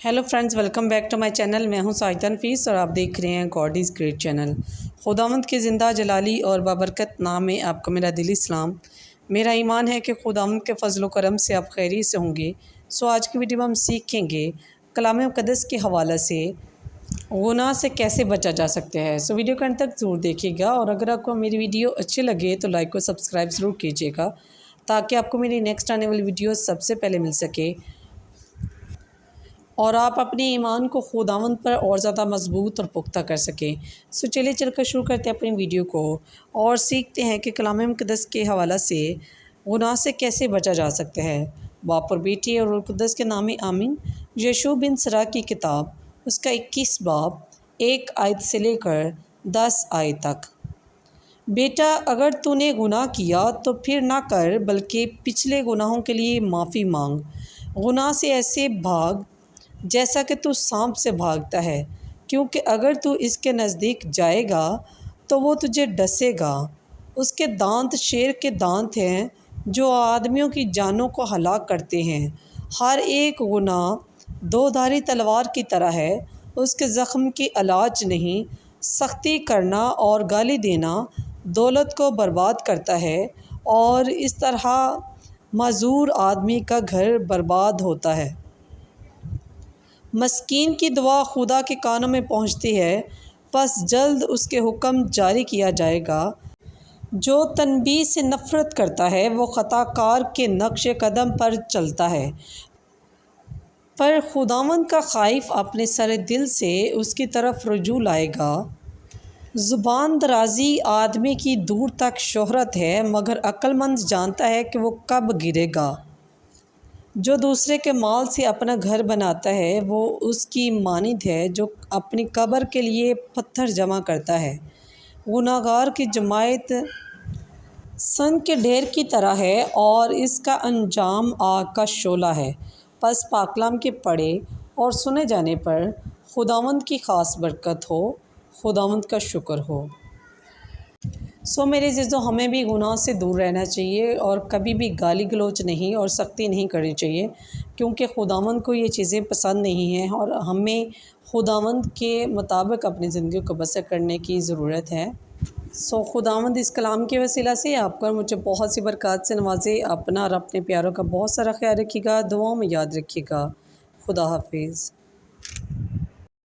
Hello friends, welcome back to my channel. मैं हूं साहिदा नफीस और आप देख रहे हैं गॉड इज़ ग्रेट चैनल। खुदावंद के ज़िंदा जलाली और बाबरकत नाम में आपको मेरा दिली सलाम। मेरा ईमान है कि खुदावंद के फजल करम से आप खैरियत से होंगे। सो आज की वीडियो में हम सीखेंगे कलाम मुक़द्दस के हवाले से गुनाह से कैसे बचा जा सकता है। सो वीडियो के अंत तक ज़रूर देखिएगा और अगर आपको मेरी वीडियो अच्छी लगे तो लाइक और सब्सक्राइब ज़रूर कीजिएगा ताकि आपको मेरी नेक्स्ट आने वाली वीडियो सबसे पहले मिल सके और आप अपने ईमान को खुदावंद पर और ज़्यादा मजबूत और पुख्ता कर सकें। सो चलिए चलकर शुरू करते हैं अपनी वीडियो को और सीखते हैं कि कलाम मुक़द्दस के हवाला से गुनाह से कैसे बचा जा सकता है। बाप और बेटी और रूह कुद्दस के नाम आमीन। यशूअ बिन सरा की किताब उसका 21 बाब 1 आयत से लेकर 10 आयत तक। बेटा, अगर तूने गुनाह किया तो फिर ना कर, बल्कि पिछले गुनाहों के लिए माफ़ी मांग। गुनाह से ऐसे भाग जैसा कि तू सांप से भागता है, क्योंकि अगर तू इसके नज़दीक जाएगा तो वो तुझे डसेगा। उसके दांत शेर के दांत हैं जो आदमियों की जानों को हलाक करते हैं। हर एक गुनाह दो धारी तलवार की तरह है। उसके ज़ख्म की इलाज नहीं, सख्ती करना और गाली देना दौलत को बर्बाद करता है और इस तरह मज़ूर आदमी का घर बर्बाद होता है। मस्कीन की दुआ खुदा के कानों में पहुंचती है, बस जल्द उसके हुक्म जारी किया जाएगा। जो तनबीह से नफ़रत करता है वो ख़ताकार के नक्श कदम पर चलता है, पर खुदावंद का ख़ाइफ अपने सरे दिल से उसकी तरफ रुजू लाएगा। ज़ुबान दराज़ी आदमी की दूर तक शोहरत है, मगर अक्लमंद जानता है कि वो कब गिरेगा। जो दूसरे के माल से अपना घर बनाता है वो उसकी मानिंद है जो अपनी कब्र के लिए पत्थर जमा करता है। गुनाहगार की जमायत सन के ढेर की तरह है और इसका अंजाम आग का शोला है। बस पाकलाम के पढ़े और सुने जाने पर खुदावंद की ख़ास बरकत हो, खुदावंद का शुक्र हो। सो मेरे अज़ीज़ों, हमें भी गुनाह से दूर रहना चाहिए और कभी भी गाली गलौच नहीं और सख्ती नहीं करनी चाहिए, क्योंकि खुदावंद को ये चीज़ें पसंद नहीं हैं और हमें खुदावंद के मुताबिक अपनी ज़िंदगी को बसर करने की ज़रूरत है। सो खुदावंद इस कलाम के वसीला से आपको मुझे बहुत सी बरकत से नवाजे। अपना और अपने प्यारों का बहुत सारा ख्याल रखिएगा, दुआओं में याद रखिएगा। खुदा हाफिज़।